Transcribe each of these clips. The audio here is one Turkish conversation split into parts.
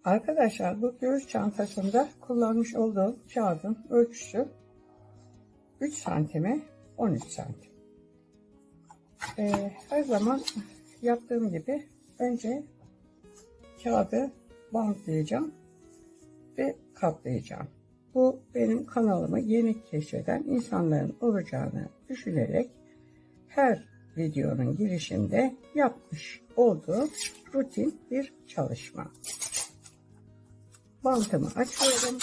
Arkadaşlar bu göğüs çantasında kullanmış olduğum kağıdın ölçüsü 3 santime 13 santim. Her zaman yaptığım gibi önce kağıdı bantlayacağım ve katlayacağım. Bu benim kanalımı yeni keşfeden insanların olacağını düşünerek her videonun girişinde yapmış olduğum rutin bir çalışma. Bantımı açıyorum.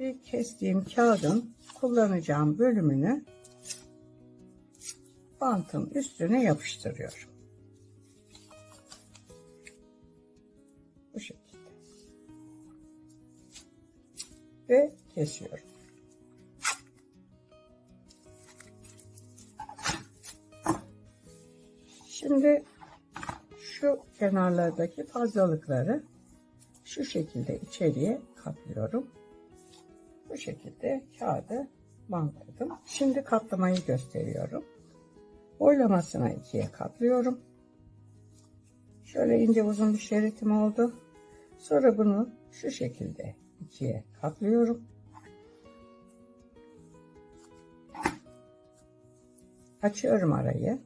Bir kestiğim kağıdın kullanacağım bölümünü bantın üstüne yapıştırıyorum. Bu şekilde. Ve kesiyorum. Şimdi şu kenarlardaki fazlalıkları şu şekilde içeriye katlıyorum. Bu şekilde kağıdı bantladım. Şimdi katlamayı gösteriyorum. Boylamasına ikiye katlıyorum. Şöyle ince uzun bir şeritim oldu. Sonra bunu şu şekilde ikiye katlıyorum. Açıyorum arayı.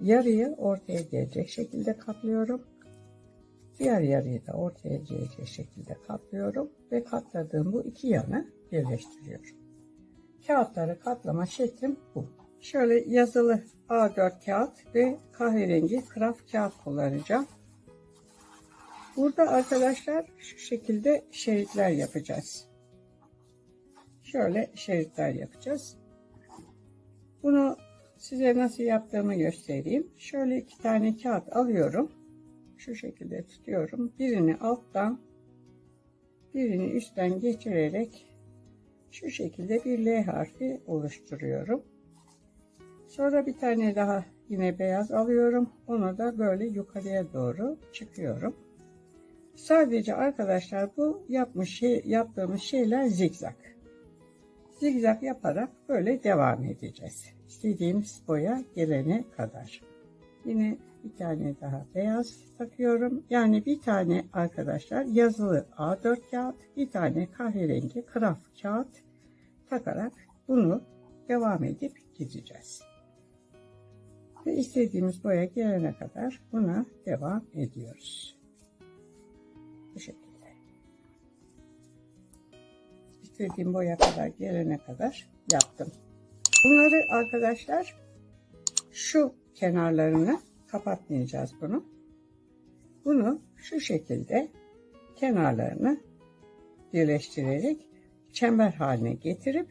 Yarıyı ortaya gelecek şekilde katlıyorum. Diğer yarıyı da ortaya gelecek şekilde katlıyorum ve katladığım bu iki yanı birleştiriyorum. Kağıtları katlama şeklim bu. Şöyle yazılı A4 kağıt ve kahverengi kraft kağıt kullanacağım. Burada arkadaşlar şu şekilde şeritler yapacağız. Şöyle şeritler yapacağız. Bunu size nasıl yaptığımı göstereyim. Şöyle iki tane kağıt alıyorum. Şu şekilde tutuyorum. Birini alttan, birini üstten geçirerek şu şekilde bir L harfi oluşturuyorum. Sonra bir tane daha yine beyaz alıyorum. Onu da böyle yukarıya doğru çıkıyorum. Sadece arkadaşlar bu yaptığımız şeyler zigzag. Zigzag yaparak böyle devam edeceğiz. İstediğimiz boya gelene kadar. Yine bir tane daha beyaz takıyorum. Yani bir tane arkadaşlar yazılı A4 kağıt, bir tane kahverengi kraft kağıt takarak bunu devam edip gideceğiz. Ve istediğimiz boya gelene kadar buna devam ediyoruz. Bu şekilde. İstediğim boya kadar gelene kadar yaptım. Bunları arkadaşlar şu kenarlarını kapatmayacağız bunu. Bunu şu şekilde kenarlarını birleştirerek çember haline getirip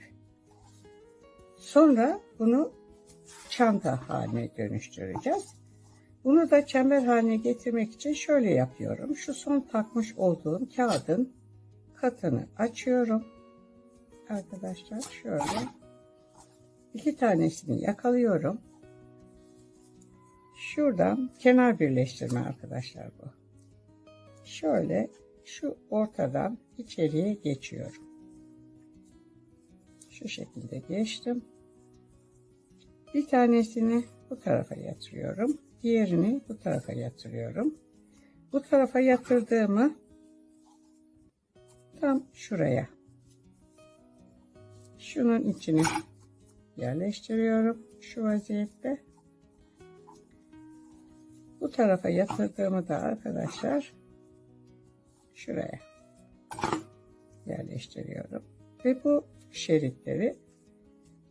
sonra bunu çanta haline dönüştüreceğiz. Bunu da çember haline getirmek için şöyle yapıyorum. Şu son takmış olduğum kağıdın katını açıyorum. Arkadaşlar şöyle iki tanesini yakalıyorum. Şuradan kenar birleştirme arkadaşlar bu. Şöyle şu ortadan içeriye geçiyorum. Şu şekilde geçtim. Bir tanesini bu tarafa yatırıyorum. Diğerini bu tarafa yatırıyorum. Bu tarafa yatırdığımı tam şuraya. Şunun içine yerleştiriyorum. Şu vaziyette. Bu tarafa yatırdığımı da arkadaşlar şuraya yerleştiriyorum. Ve bu şeritleri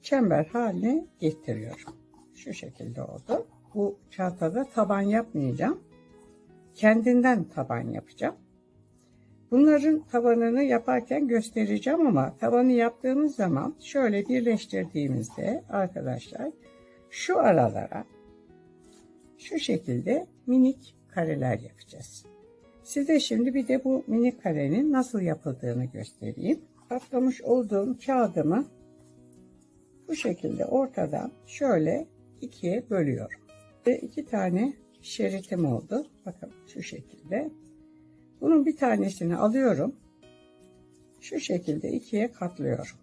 çember haline getiriyorum. Şu şekilde oldu. Bu çantada taban yapmayacağım. Kendinden taban yapacağım. Bunların tabanını yaparken göstereceğim ama tabanı yaptığımız zaman şöyle birleştirdiğimizde arkadaşlar şu aralara şu şekilde minik kareler yapacağız. Size şimdi bir de bu minik karenin nasıl yapıldığını göstereyim. Katlamış olduğum kağıdımı bu şekilde ortadan şöyle ikiye bölüyorum. Ve iki tane şeritim oldu. Bakın şu şekilde. Bunun bir tanesini alıyorum. Şu şekilde ikiye katlıyorum.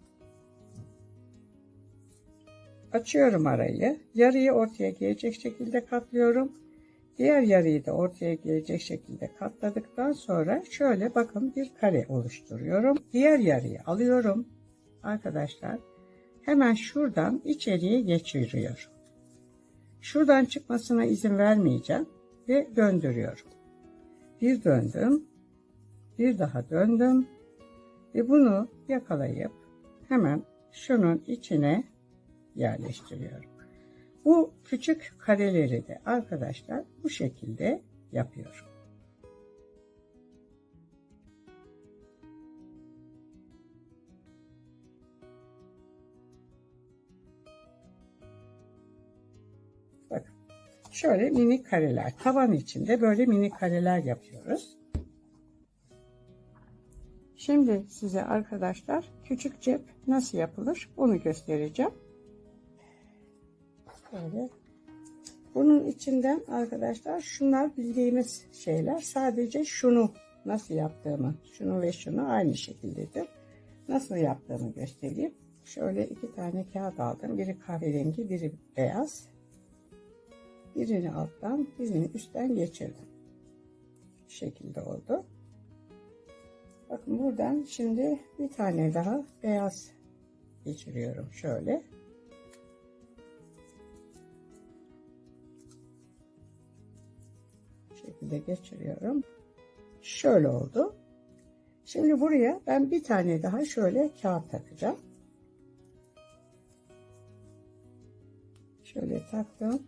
Açıyorum arayı. Yarıyı ortaya gelecek şekilde katlıyorum. Diğer yarıyı da ortaya gelecek şekilde katladıktan sonra şöyle bakın bir kare oluşturuyorum. Diğer yarıyı alıyorum arkadaşlar. Hemen şuradan içeriye geçiriyorum. Şuradan çıkmasına izin vermeyeceğim ve döndürüyorum. Bir döndüm, bir daha döndüm ve bunu yakalayıp hemen şunun içine yerleştiriyorum. Bu küçük kareleri de arkadaşlar bu şekilde yapıyorum. Bakın şöyle minik kareler, taban içinde böyle minik kareler yapıyoruz. Şimdi size arkadaşlar küçük cep nasıl yapılır onu göstereceğim. Böyle. Bunun içinden arkadaşlar şunlar bildiğimiz şeyler. Sadece şunu nasıl yaptığımı, şunu ve şunu aynı şekildedir. Nasıl yaptığımı göstereyim. Şöyle 2 tane kağıt aldım. Biri kahverengi, biri beyaz. Birini alttan, birini üstten geçirdim. Bu şekilde oldu. Bakın buradan şimdi bir tane daha beyaz geçiriyorum şöyle. Bu şekilde geçiriyorum. Şöyle oldu. Şimdi buraya ben bir tane daha şöyle kağıt takacağım. Şöyle taktım.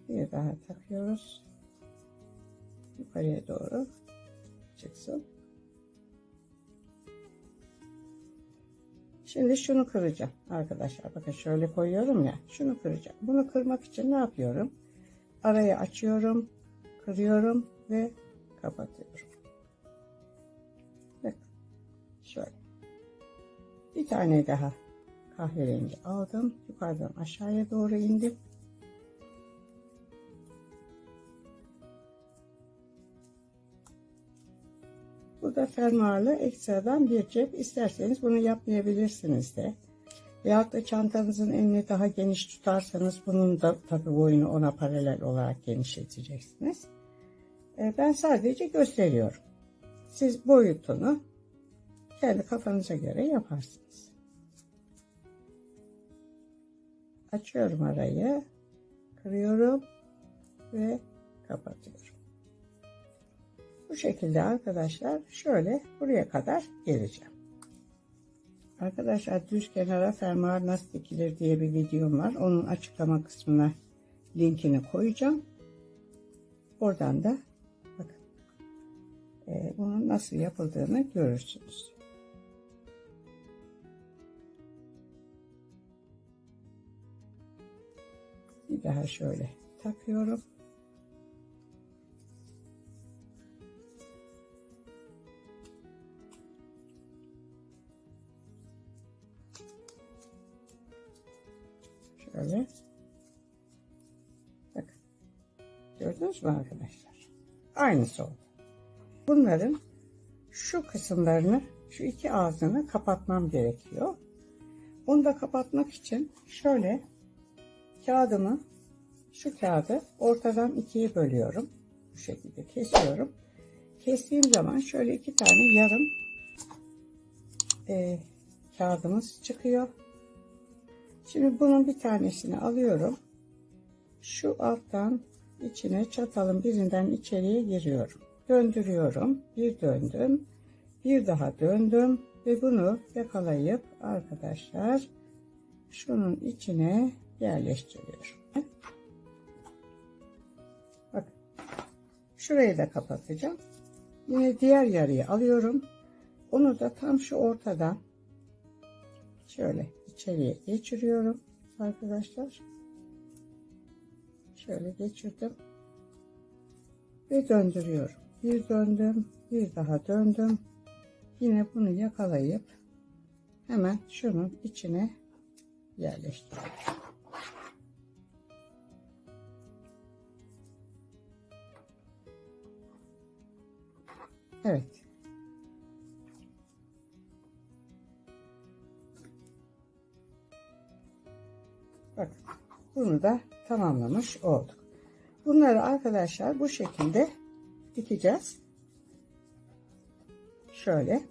Bir daha takıyoruz. Yukarıya doğru çıksın. Şimdi şunu kıracağım arkadaşlar. Bakın şöyle koyuyorum ya. Şunu kıracağım. Bunu kırmak için ne yapıyorum? Arayı açıyorum, kırıyorum ve kapatıyorum. Bakın şöyle. Bir tane daha kahverengi aldım. Yukarıdan aşağıya doğru indim. Bu da fermuarlı ekstradan bir cep. İsterseniz bunu yapmayabilirsiniz de. Veyahut da çantanızın enini daha geniş tutarsanız bunun da tabi boyunu ona paralel olarak genişleteceksiniz. Ben sadece gösteriyorum. Siz boyutunu kendi kafanıza göre yaparsınız. Açıyorum arayı, kırıyorum ve kapatıyorum. Bu şekilde arkadaşlar şöyle buraya kadar geleceğim. Arkadaşlar düz kenara fermuar nasıl dikilir diye bir videom var. Onun açıklama kısmına linkini koyacağım. Oradan da bakın bunun nasıl yapıldığını görürsünüz. Bir daha şöyle takıyorum. Şöyle. Bakın. Gördünüz mü arkadaşlar? Aynısı oldu. Bunların şu kısımlarını, şu iki ağzını kapatmam gerekiyor. Onu da kapatmak için şöyle kağıdımı, şu kağıdı ortadan ikiye bölüyorum. Bu şekilde kesiyorum. Kestiğim zaman şöyle 2 tane yarım kağıdımız çıkıyor. Şimdi bunun bir tanesini alıyorum. Şu alttan içine çatalın birinden içeriye giriyorum. Döndürüyorum. Bir döndüm. Bir daha döndüm. Ve bunu yakalayıp arkadaşlar şunun içine yerleştiriyorum. Bakın. Şurayı da kapatacağım. Yine diğer yarıyı alıyorum. Onu da tam şu ortadan şöyle içeriye geçiriyorum arkadaşlar. Şöyle geçirdim ve döndürüyorum. Bir döndüm, bir daha döndüm. Yine bunu yakalayıp hemen şunun içine yerleştiriyorum. Evet. bunu da tamamlamış olduk. Bunları arkadaşlar bu şekilde dikeceğiz. Şöyle.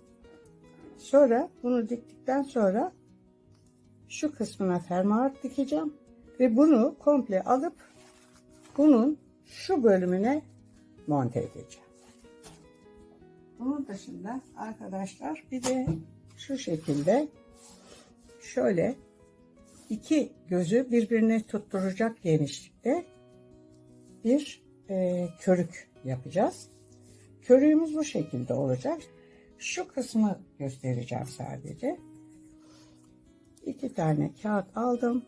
Sonra bunu diktikten sonra şu kısmına fermuar dikeceğim. Ve bunu komple alıp bunun şu bölümüne monte edeceğim. Bunun dışında arkadaşlar bir de şu şekilde şöyle iki gözü birbirine tutturacak genişlikte bir körük yapacağız. Körüğümüz bu şekilde olacak. Şu kısmı göstereceğim sadece. 2 tane kağıt aldım.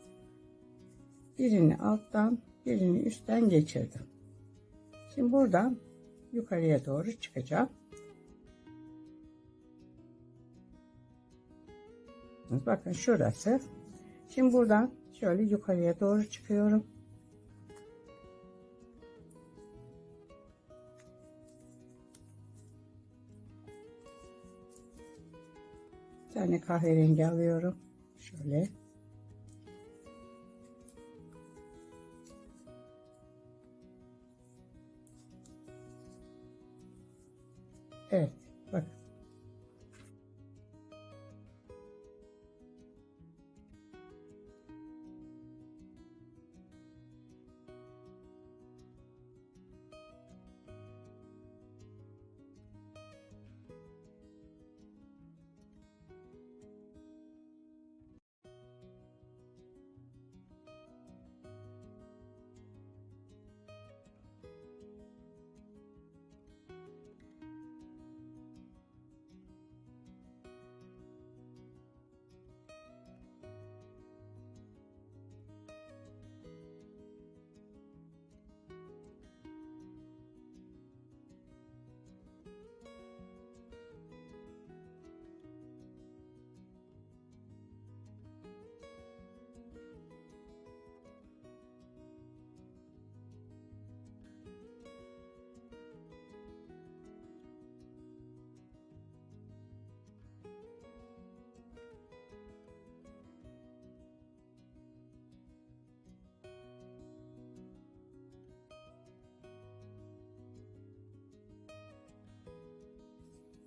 Birini alttan, birini üstten geçirdim. Şimdi buradan yukarıya doğru çıkacağım. Bakın şurası. Şimdi buradan şöyle yukarıya doğru çıkıyorum. Bir tane kahverengi alıyorum. Şöyle. Evet. Bakın.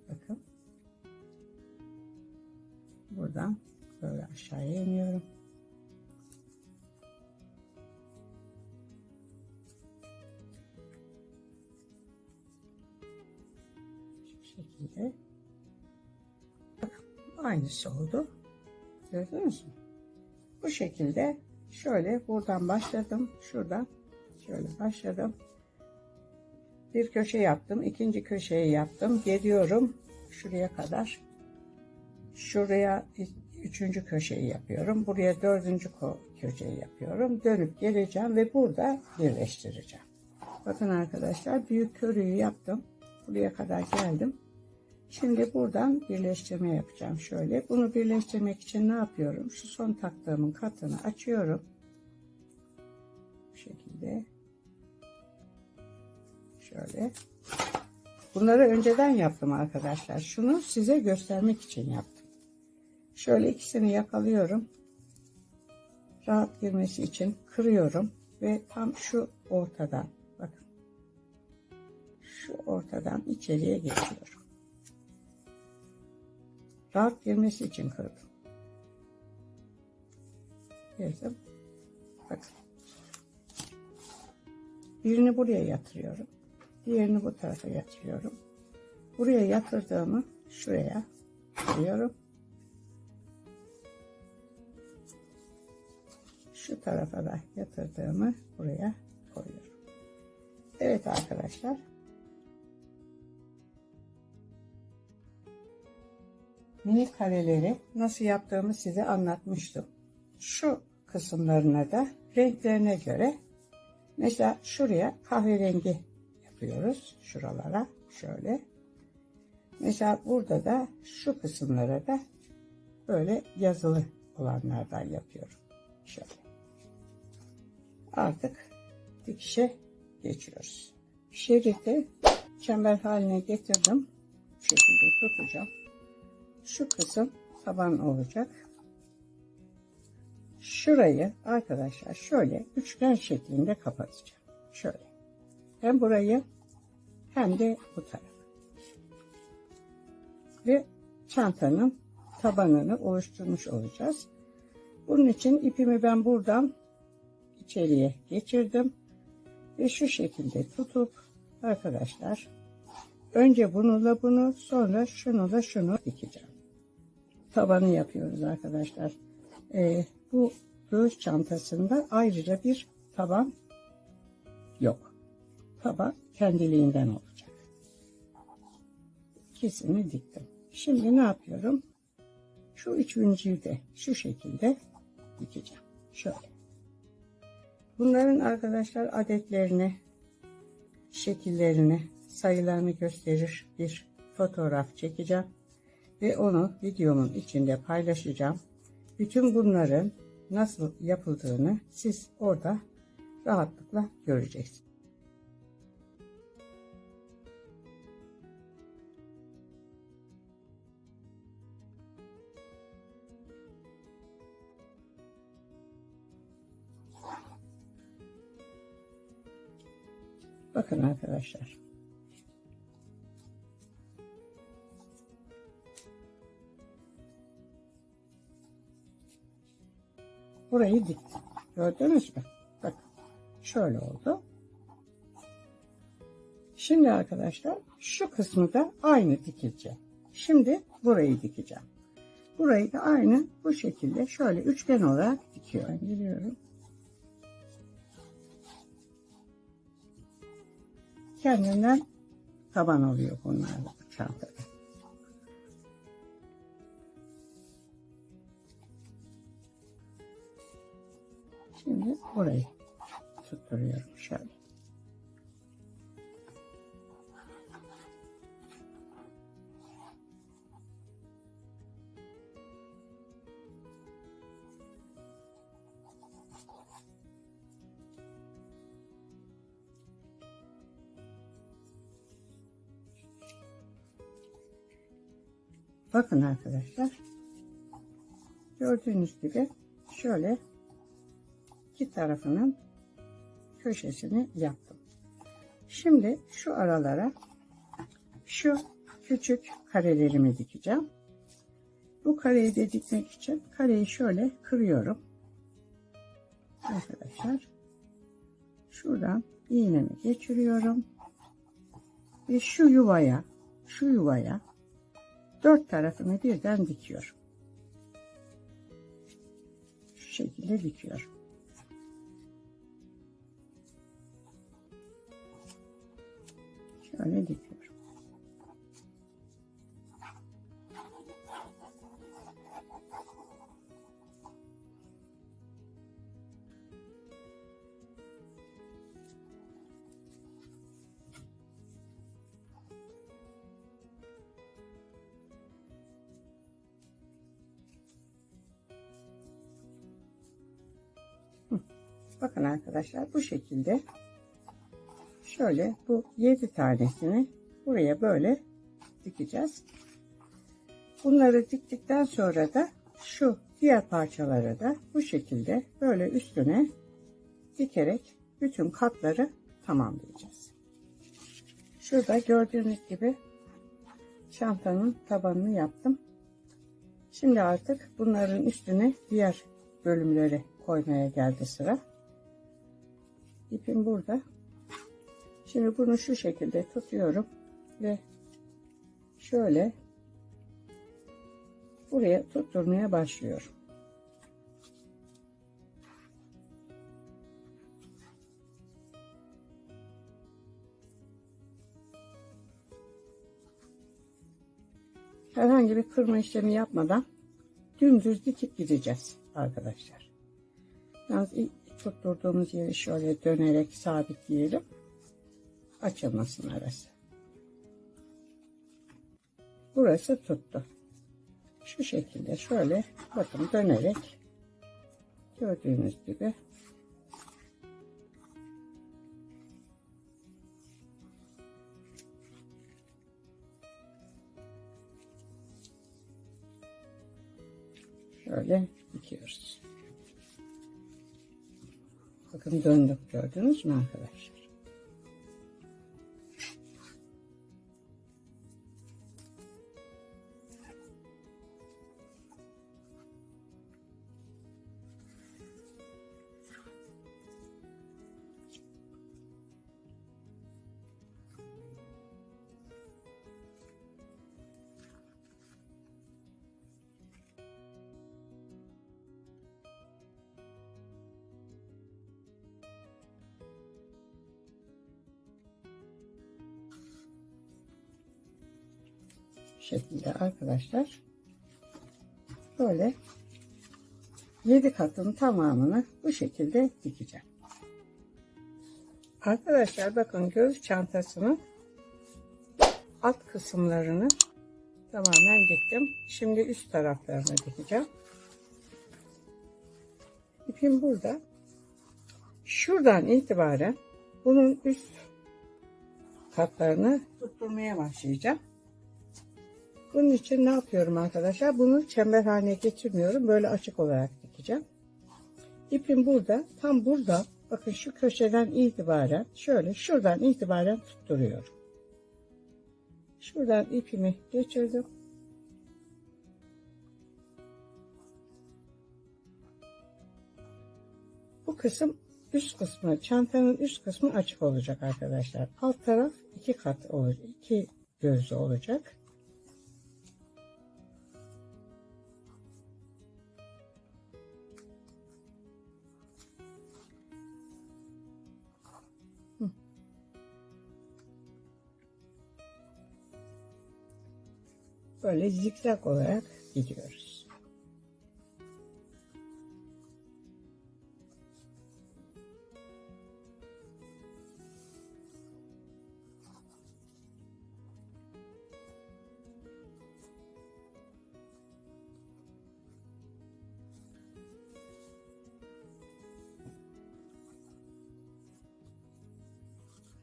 Bakın. Buradan böyle aşağıya iniyorum. Şu şekilde. Bakın aynısı oldu. Gördünüz mü? Bu şekilde şöyle buradan başladım. Şuradan şöyle başladım. Bir köşe yaptım. İkinci köşeyi yaptım. Geliyorum şuraya kadar. Şuraya üçüncü köşeyi yapıyorum. Buraya dördüncü köşeyi yapıyorum. Dönüp geleceğim ve burada birleştireceğim. Bakın arkadaşlar büyük körüğü yaptım. Buraya kadar geldim. Şimdi buradan birleştirme yapacağım. Şöyle. Bunu birleştirmek için ne yapıyorum? Şu son taktığımın katını açıyorum. Bu şekilde. Şöyle. Bunları önceden yaptım arkadaşlar. Şunu size göstermek için yaptım. Şöyle ikisini yakalıyorum. Rahat girmesi için kırıyorum. Ve tam şu ortadan. Bakın. Şu ortadan içeriye geçiyorum. Rahat girmesi için kırdım. Girdim. Bakın. Birini buraya yatırıyorum. Diğerini bu tarafa yatırıyorum. Buraya yatırdığımı şuraya koyuyorum. Şu tarafa da yatırdığımı buraya koyuyorum. Evet arkadaşlar. Minik kareleri nasıl yaptığımı size anlatmıştım. Şu kısımlarına da renklerine göre mesela şuraya kahverengi yapıyoruz. Şuralara şöyle. Mesela burada da şu kısımlara da böyle yazılı olanlardan yapıyorum. Şöyle. Artık dikişe geçiyoruz. Şeridi çember haline getirdim. Bu şekilde tutacağım. Şu kısım taban olacak. şurayı arkadaşlar şöyle üçgen şeklinde kapatacağım. Şöyle. Hem burayı hem de bu tarafı. Ve çantanın tabanını oluşturmuş olacağız. Bunun için ipimi ben buradan içeriye geçirdim. Ve şu şekilde tutup arkadaşlar önce bununla bunu, sonra şunu da şunu dikeceğim. Tabanı yapıyoruz arkadaşlar. Bu göğüs çantasında ayrıca bir taban yok. Taban kendiliğinden olacak. İkisini diktim. Şimdi ne yapıyorum? Şu üçüncüyü de şu şekilde dikeceğim. Şöyle. Bunların arkadaşlar adetlerini, şekillerini, sayılarını gösterir bir fotoğraf çekeceğim. Ve onu videomun içinde paylaşacağım. Bütün bunların nasıl yapıldığını siz orada rahatlıkla göreceksiniz. Bakın arkadaşlar. Burayı diktim. Gördünüz mü? Bakın. Şöyle oldu. Şimdi arkadaşlar şu kısmı da aynı dikeceğim. Şimdi burayı dikeceğim. Burayı da aynı bu şekilde şöyle üçgen olarak dikiyorum. Giriyorum. Kendinden taban oluyor bunlar bu çantada. Şimdi burayı tutturuyorum şöyle. Bakın arkadaşlar. Gördüğünüz gibi şöyle iki tarafının köşesini yaptım. Şimdi şu aralara şu küçük karelerimi dikeceğim. Bu kareyi de dikmek için kareyi şöyle kırıyorum. Arkadaşlar şuradan iğnemi geçiriyorum. Ve şu yuvaya dört tarafını birden dikiyorum. Şu şekilde dikiyorum. Şöyle dikiyorum. Bakın arkadaşlar bu şekilde şöyle bu 7 tanesini buraya böyle dikeceğiz. Bunları diktikten sonra da şu diğer parçaları da bu şekilde böyle üstüne dikerek bütün katları tamamlayacağız. Şurada gördüğünüz gibi çantanın tabanını yaptım. Şimdi artık bunların üstüne diğer bölümleri koymaya geldi sıra. İpim burada. Şimdi bunu şu şekilde tutuyorum ve şöyle buraya tutturmaya başlıyorum. Herhangi bir kırma işlemi yapmadan dümdüz dikip gideceğiz arkadaşlar. Yalnız tutturduğumuz yeri şöyle dönerek sabitleyelim. Açılmasın arası. Burası tuttu. Şu şekilde şöyle bakın dönerek gördüğünüz gibi şöyle dikiyoruz. bakın döndüm, gördünüz mü arkadaşlar? Şekilde arkadaşlar, böyle 7 katın tamamını bu şekilde dikeceğim. Arkadaşlar bakın, göğüs çantasının alt kısımlarını tamamen diktim. Şimdi üst taraflarını dikeceğim. İpim burada. Şuradan itibaren bunun üst katlarını tutturmaya başlayacağım. Bunun için ne yapıyorum arkadaşlar? Bunu çember haline getirmiyorum. Böyle açık olarak dikeceğim. İpim burada. Tam burada. Bakın şu köşeden itibaren şöyle şuradan itibaren tutturuyorum. Şuradan ipimi geçirdim. Bu kısım, üst kısmı, çantanın üst kısmı açık olacak arkadaşlar. Alt taraf 2 kat olacak. 2 gözlü olacak. Böyle zikzak olarak gidiyoruz.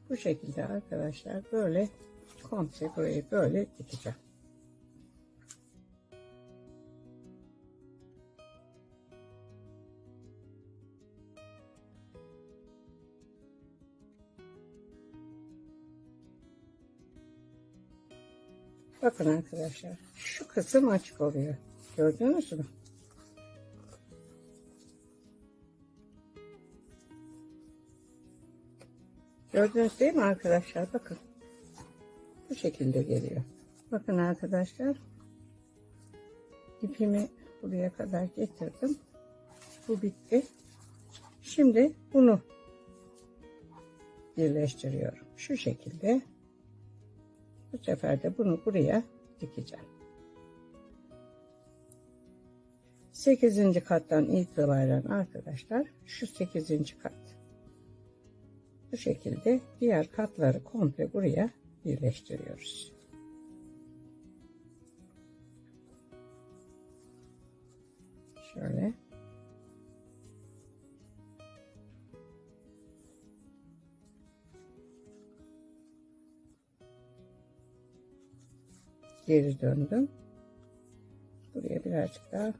Bu şekilde arkadaşlar, böyle komple burayı böyle dikeceğim. Bakın arkadaşlar, şu kısım açık oluyor. Gördünüz mü? Gördünüz değil mi arkadaşlar? Bakın. Bu şekilde geliyor. Bakın arkadaşlar. İpimi buraya kadar getirdim. Bu bitti. Şimdi bunu birleştiriyorum. Şu şekilde. Bu sefer de bunu buraya dikeceğim. 8. kattan itibaren arkadaşlar, şu 8. kat. Bu şekilde diğer katları komple buraya birleştiriyoruz. Şöyle. Geri döndüm. Buraya birazcık daha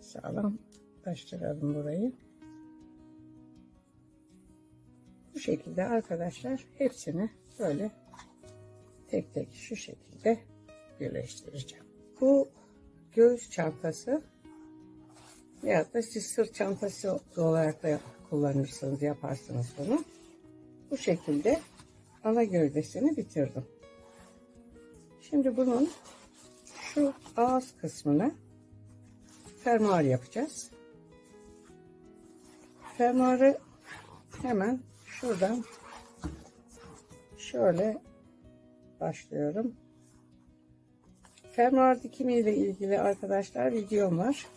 sağlam taştıralım burayı. Bu şekilde arkadaşlar, hepsini böyle tek tek şu şekilde birleştireceğim. Bu göğüs çantası ya da siz sırt çantası olarak da kullanırsınız, yaparsınız bunu. Bu şekilde ana gövdesini bitirdim. Şimdi bunun şu ağız kısmına fermuar yapacağız. Fermuarı hemen şuradan şöyle başlıyorum. Fermuar dikimi ile ilgili arkadaşlar videom var.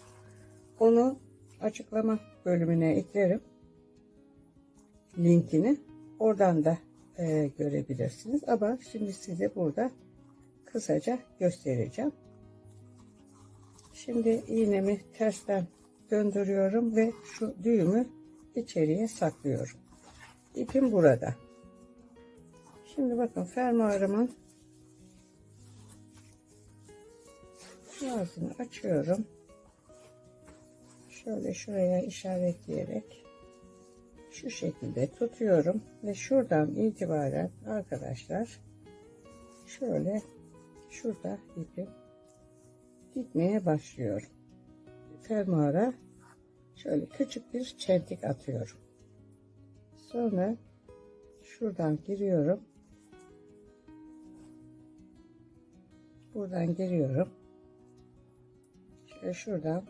Onu açıklama bölümüne eklerim. Linkini. Oradan da görebilirsiniz. Ama şimdi size burada kısaca göstereceğim. Şimdi iğnemi tersten döndürüyorum ve şu düğümü içeriye saklıyorum. İpim burada. Şimdi bakın, fermuarımın ağzını açıyorum. Şöyle şuraya işaretleyerek şu şekilde tutuyorum ve şuradan itibaren arkadaşlar şöyle şurada ipim gitmeye başlıyorum. Fermuara şöyle küçük bir çentik atıyorum. Sonra şuradan giriyorum. Buradan giriyorum. Şöyle şuradan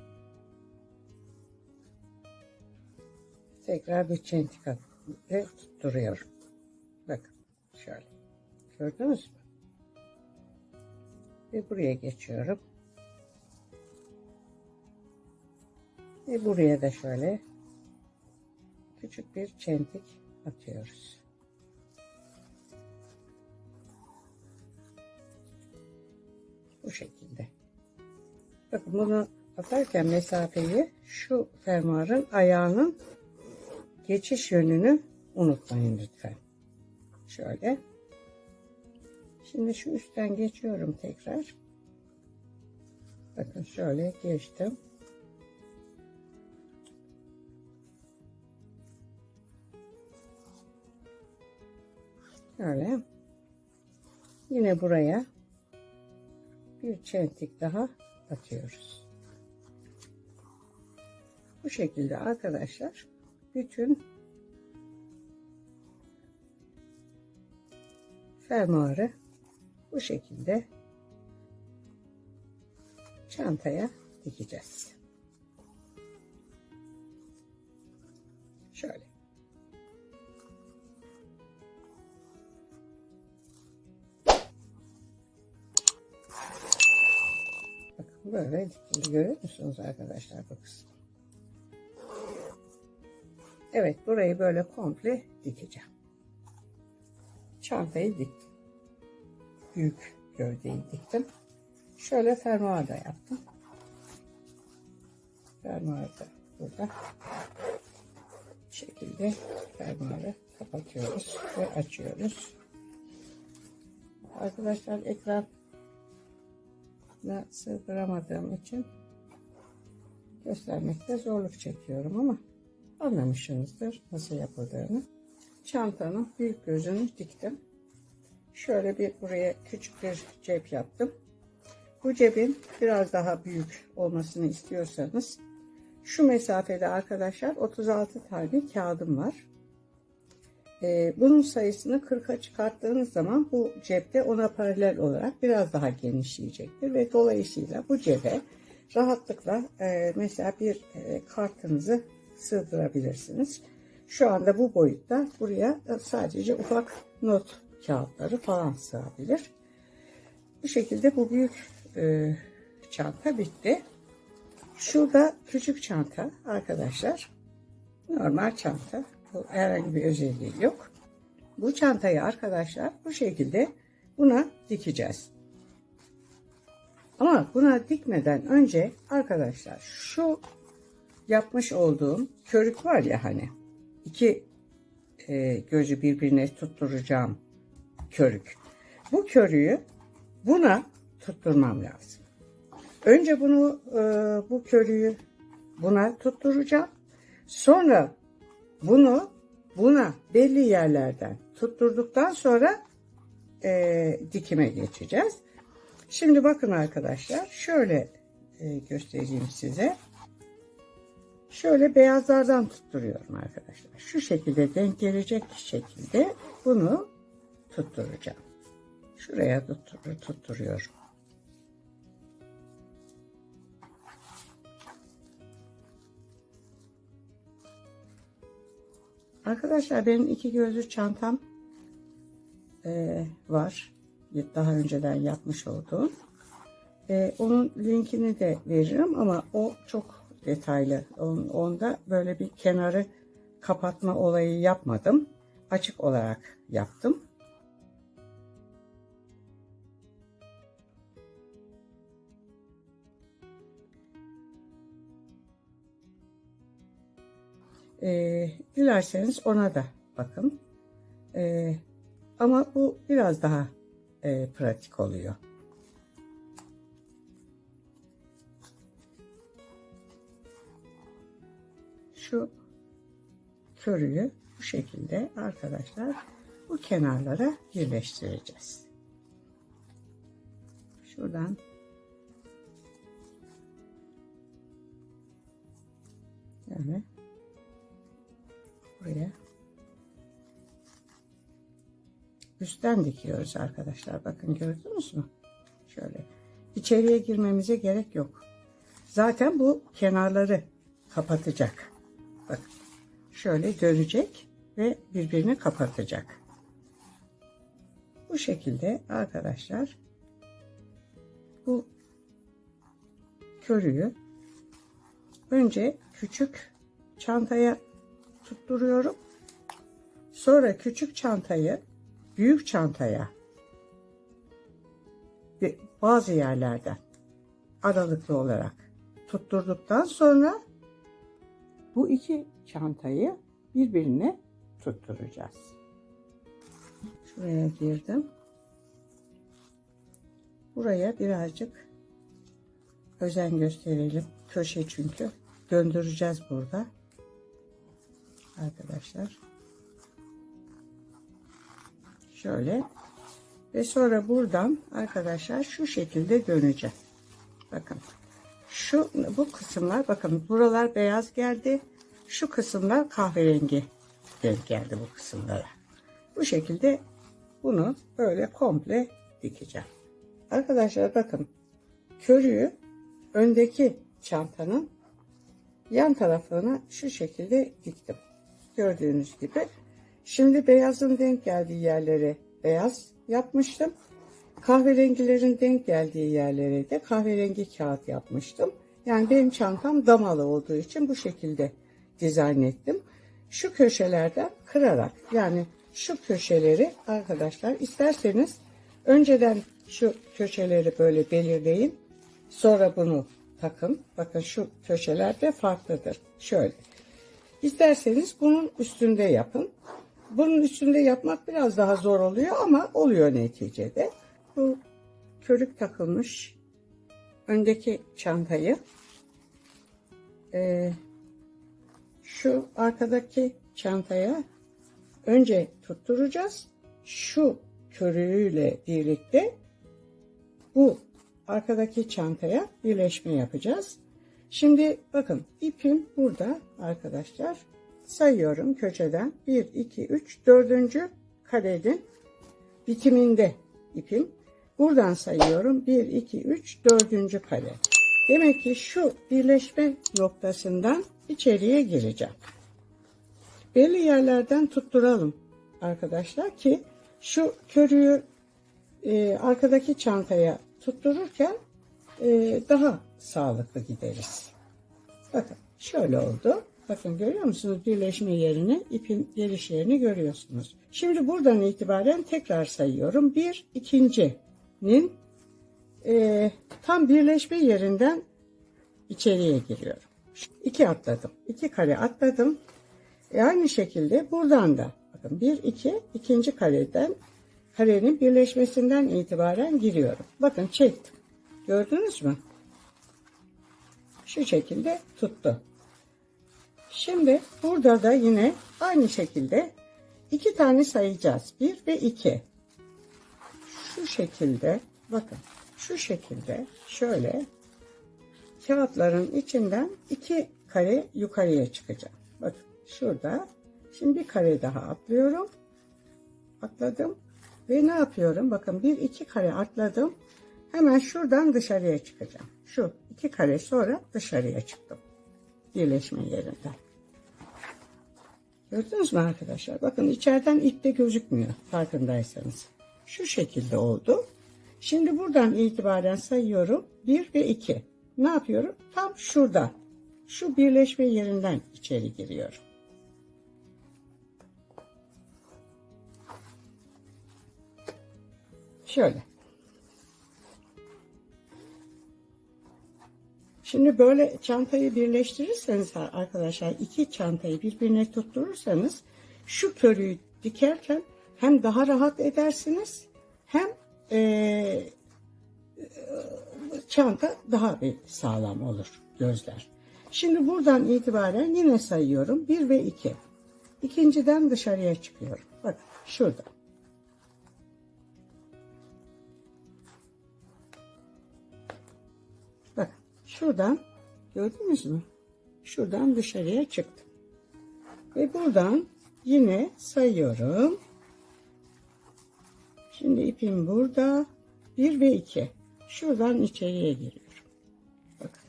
tekrar bir çentik atıp ve tutturuyorum. Bakın şöyle. Gördünüz mü? Ve buraya geçiyorum. Ve buraya da şöyle küçük bir çentik atıyoruz. Bu şekilde. Bakın bunu atarken mesafeyi şu fermuarın ayağının geçiş yönünü unutmayın lütfen. Şöyle. Şimdi şu üstten geçiyorum tekrar. Bakın şöyle geçtim. Şöyle. Yine buraya bir çentik daha atıyoruz. Bu şekilde arkadaşlar bütün fermuarı bu şekilde çantaya dikeceğiz. Şöyle. Bakın böyle dikili, görüyor musunuz arkadaşlar bu kısmı? Evet, burayı böyle komple dikeceğim. Çantayı diktim. Büyük gövdeyi diktim. Şöyle fermuar da yaptım. Fermuar da burada. Bu şekilde fermuarı kapatıyoruz ve açıyoruz. Arkadaşlar ekrana sığdıramadığım için göstermekte zorluk çekiyorum ama anlamışsınızdır nasıl yapıldığını. Çantanın büyük gözünü diktim. Şöyle bir buraya küçük bir cep yaptım. Bu cebin biraz daha büyük olmasını istiyorsanız şu mesafede arkadaşlar 36 tane kağıdım var. Bunun sayısını 40'a çıkarttığınız zaman bu cepte ona paralel olarak biraz daha genişleyecektir ve dolayısıyla bu cebe rahatlıkla mesela bir kartınızı sığdırabilirsiniz. Şu anda bu boyutta buraya sadece ufak not kağıtları falan sığabilir. Bu şekilde bu büyük çanta bitti. Şurada küçük çanta arkadaşlar. Normal çanta. Bu herhangi bir özelliği yok. Bu çantayı arkadaşlar bu şekilde buna dikeceğiz. Ama buna dikmeden önce arkadaşlar şu yapmış olduğum körük var ya hani iki gözü birbirine tutturacağım körük. Bu körüğü buna tutturmam lazım. Önce bunu bu körüğü buna tutturacağım. Sonra bunu buna belli yerlerden tutturduktan sonra dikime geçeceğiz. Şimdi bakın arkadaşlar şöyle göstereyim size. Şöyle beyazlardan tutturuyorum arkadaşlar. Şu şekilde denk gelecek şekilde bunu tutturacağım. Şuraya tutturuyorum. Arkadaşlar benim iki gözlü çantam var. Daha önceden yapmış olduğum. Onun linkini de veririm ama o çok detaylı. Onda böyle bir kenarı kapatma olayı yapmadım. Açık olarak yaptım. Dilerseniz ona da bakın. Ama bu biraz daha pratik oluyor. Şu körüyü bu şekilde arkadaşlar bu kenarlara birleştireceğiz. Şuradan yani buraya üstten dikiyoruz arkadaşlar. Bakın gördünüz mü? Şöyle. İçeriye girmemize gerek yok. Zaten bu kenarları kapatacak. Bakın. Şöyle dönecek ve birbirini kapatacak. Bu şekilde arkadaşlar bu körüyü önce küçük çantaya tutturuyorum. Sonra küçük çantayı büyük çantaya ve bazı yerlerden aralıklı olarak tutturduktan sonra bu iki çantayı birbirine tutturacağız. Şuraya girdim. Buraya birazcık özen gösterelim. Köşe çünkü. Döndüreceğiz burada. Arkadaşlar. Şöyle. Ve sonra buradan arkadaşlar şu şekilde döneceğim. Bakın. Bu kısımlar bakın buralar beyaz geldi. Şu kısımlar kahverengi geldi bu kısımlara. Bu şekilde bunu böyle komple dikeceğim. Arkadaşlar bakın körüyü öndeki çantanın yan tarafına şu şekilde diktim. Gördüğünüz gibi. Şimdi beyazın denk geldiği yerlere beyaz yapmıştım. Kahverengilerin denk geldiği yerlere de kahverengi kağıt yapmıştım. Yani benim çantam damalı olduğu için bu şekilde dizayn ettim. Şu köşelerden kırarak yani şu köşeleri arkadaşlar isterseniz önceden şu köşeleri böyle belirleyin. Sonra bunu takın. Bakın şu köşelerde farklıdır. Şöyle. İsterseniz bunun üstünde yapın. Bunun üstünde yapmak biraz daha zor oluyor ama oluyor neticede. Bu körük takılmış öndeki çantayı şu arkadaki çantaya önce tutturacağız. Şu körüğüyle birlikte bu arkadaki çantaya birleşme yapacağız. Şimdi bakın ipim burada arkadaşlar. Sayıyorum köşeden 1, 2, 3, 4. karenin bitiminde ipim. Buradan sayıyorum 1, 2, 3, 4. kare. Demek ki şu birleşme noktasından içeriye gireceğim. Belli yerlerden tutturalım arkadaşlar ki şu körüğü arkadaki çantaya tuttururken daha sağlıklı gideriz. Bakın şöyle oldu. Bakın görüyor musunuz birleşme yerini, ipin geliş yerini görüyorsunuz. Şimdi buradan itibaren tekrar sayıyorum. Bir ikincinin tam birleşme yerinden içeriye giriyorum. 2 atladım. 2 kare atladım. Aynı şekilde buradan da bakın 1 2 ikinci kareden karenin birleşmesinden itibaren giriyorum. Bakın çektim. Gördünüz mü? Şu şekilde tuttu. Şimdi burada da yine aynı şekilde 2 tane sayacağız. 1 ve 2. Şu şekilde bakın şu şekilde şöyle kağıtların içinden 2 kare yukarıya çıkacağım. Bakın şurada. Şimdi bir kare daha atlıyorum. Atladım. Ve ne yapıyorum? Bakın 1 2 kare atladım. Hemen şuradan dışarıya çıkacağım. Şu 2 kare sonra dışarıya çıktım. Birleşme yerinden. Gördünüz mü arkadaşlar? Bakın içeriden ip de gözükmüyor farkındaysanız. Şu şekilde oldu. Şimdi buradan itibaren sayıyorum. 1 ve 2. Ne yapıyorum? Tam şurada. Şu birleşme yerinden içeri giriyorum. Şöyle. Şimdi böyle çantayı birleştirirseniz arkadaşlar 2 çantayı birbirine tutturursanız şu körüğü dikerken hem daha rahat edersiniz hem çanta daha bir sağlam olur gözler. Şimdi buradan itibaren yine sayıyorum 1 ve 2. İkinciden dışarıya çıkıyorum. Bak şurada. Bak şuradan gördünüz mü? Şuradan dışarıya çıktım. Ve buradan yine sayıyorum. Şimdi ipim burada. 1 ve 2. Şuradan içeriye giriyorum. Bakın.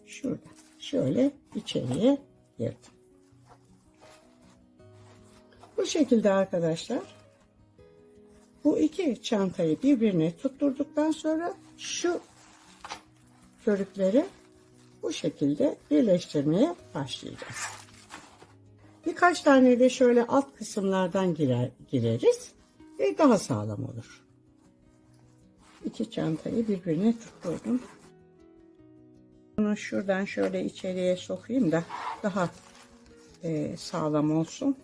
Şuradan. Şöyle içeriye girdim. Bu şekilde arkadaşlar. Bu iki çantayı birbirine tutturduktan sonra şu körükleri bu şekilde birleştirmeye başlayacağız. Birkaç tane de şöyle alt kısımlardan gireriz ve daha sağlam olur. İki çantayı birbirine tutturdum. Bunu şuradan şöyle içeriye sokayım da daha sağlam olsun.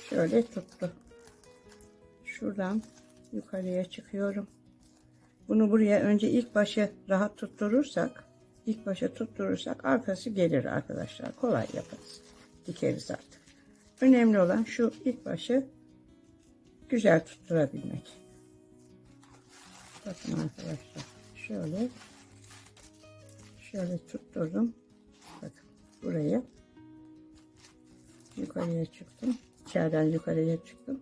Şöyle tuttu. Şuradan yukarıya çıkıyorum. Bunu buraya önce ilk başı rahat tutturursak arkası gelir arkadaşlar. Kolay yaparız. Dikeriz artık. Önemli olan şu ilk başı güzel tutturabilmek. Bakın arkadaşlar. Şöyle tutturdum. Bakın burayı yukarıya çıktım. İçeriden yukarıya çıktım.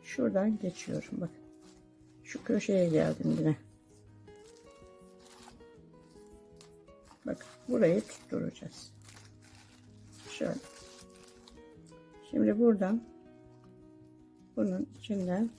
Şuradan geçiyorum. Bakın. Şu köşeye geldim yine. Bakın burayı tutturacağız. Şöyle. Şimdi buradan bunun içinden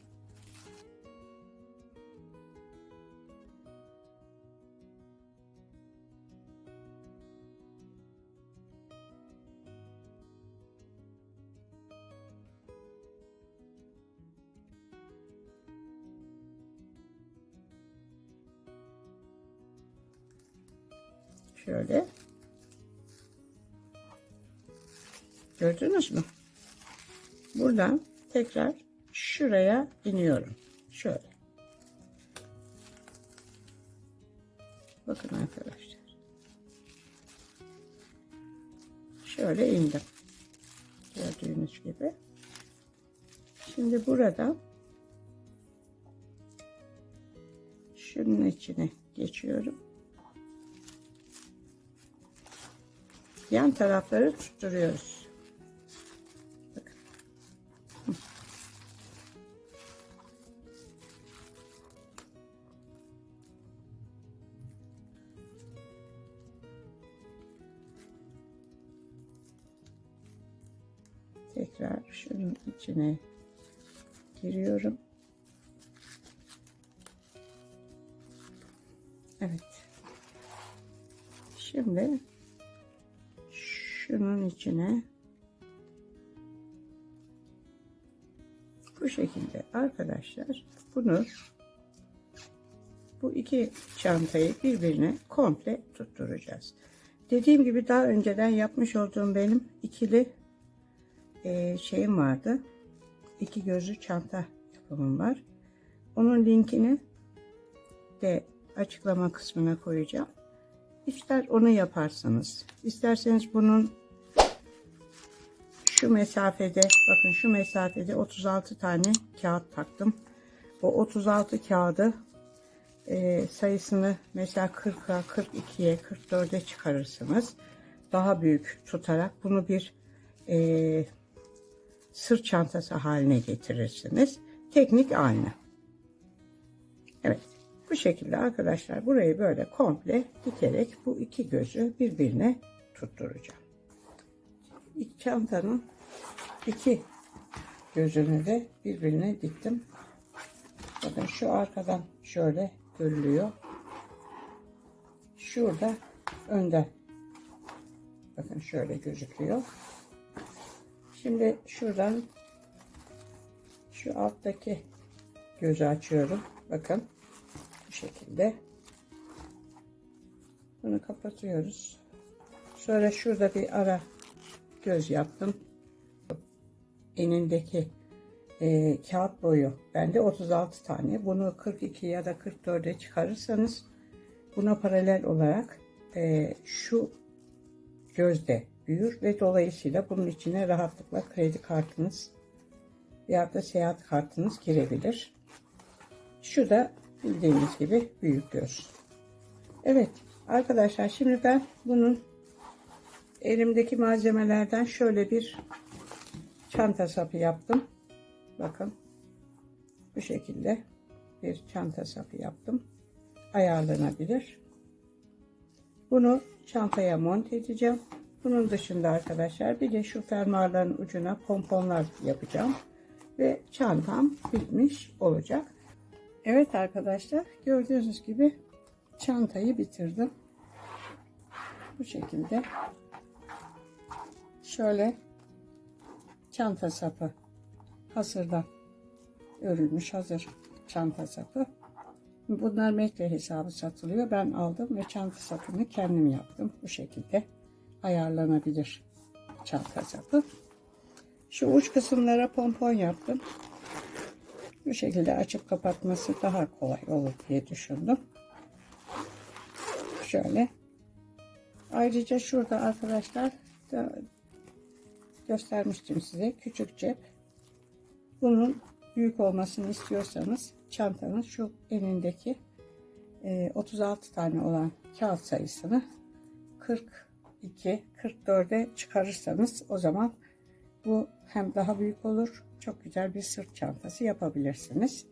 şöyle. Gördünüz mü? Buradan tekrar şuraya iniyorum. Şöyle. Bakın arkadaşlar. Şöyle indim. Gördüğünüz gibi. Şimdi buradan şunun içine geçiyorum. Yan tarafları tutturuyoruz. Bakın. Tekrar şunun içine giriyorum. Evet. Şimdi şunun içine bu şekilde arkadaşlar bu iki çantayı birbirine komple tutturacağız. Dediğim gibi daha önceden yapmış olduğum benim ikili şeyim vardı. İki gözlü çanta yapımım var. Onun linkini de açıklama kısmına koyacağım. İster onu yaparsınız, isterseniz bunun şu mesafede, bakın şu mesafede 36 tane kağıt taktım. O 36 kağıdı sayısını mesela 40'a, 42'ye, 44'e çıkarırsınız. Daha büyük tutarak bunu bir sırt çantası haline getirirsiniz. Teknik aynı. Evet. Bu şekilde arkadaşlar burayı böyle komple dikerek bu iki gözü birbirine tutturacağım. Çantanın iki gözünü de birbirine diktim. Bakın şu arkadan şöyle görülüyor. Şurada önden. Bakın şöyle gözüküyor. Şimdi şuradan şu alttaki gözü açıyorum. Bakın bu şekilde. Bunu kapatıyoruz. Sonra şurada bir ara göz yaptım. Enindeki kağıt boyu. Bende 36 tane. Bunu 42 ya da 44'e çıkarırsanız buna paralel olarak şu gözde büyür ve dolayısıyla bunun içine rahatlıkla kredi kartınız ya da seyahat kartınız girebilir. Şu da bildiğiniz gibi büyük göz. Evet arkadaşlar, şimdi ben bunun elimdeki malzemelerden şöyle bir çanta sapı yaptım. Bakın bu şekilde bir çanta sapı yaptım. Ayarlanabilir. Bunu çantaya monte edeceğim. Bunun dışında arkadaşlar bir de şu fermuarların ucuna pomponlar yapacağım. Ve çantam bitmiş olacak. Evet arkadaşlar, gördüğünüz gibi çantayı bitirdim. Bu şekilde şöyle çanta sapı hazırdan örülmüş hazır çanta sapı. Bunlar metre hesabı satılıyor. Ben aldım ve çanta sapını kendim yaptım. Bu şekilde ayarlanabilir çanta sapı. Şu uç kısımlara pompon yaptım. Bu şekilde açıp kapatması daha kolay olur diye düşündüm. Şöyle. Ayrıca şurada arkadaşlar da göstermiştim size küçük cep. Bunun büyük olmasını istiyorsanız çantanın şu enindeki 36 tane olan kağıt sayısını 42, 44'e çıkarırsanız o zaman bu hem daha büyük olur. Çok güzel bir sırt çantası yapabilirsiniz.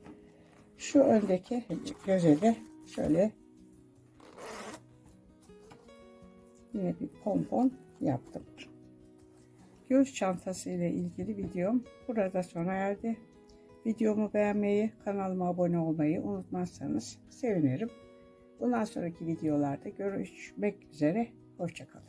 Şu öndeki göze de şöyle yine bir pompon yaptım. Göğüs çantası ile ilgili videom burada sona erdi. Videomu beğenmeyi, kanalıma abone olmayı unutmazsanız sevinirim. Bundan sonraki videolarda görüşmek üzere. Hoşça kalın.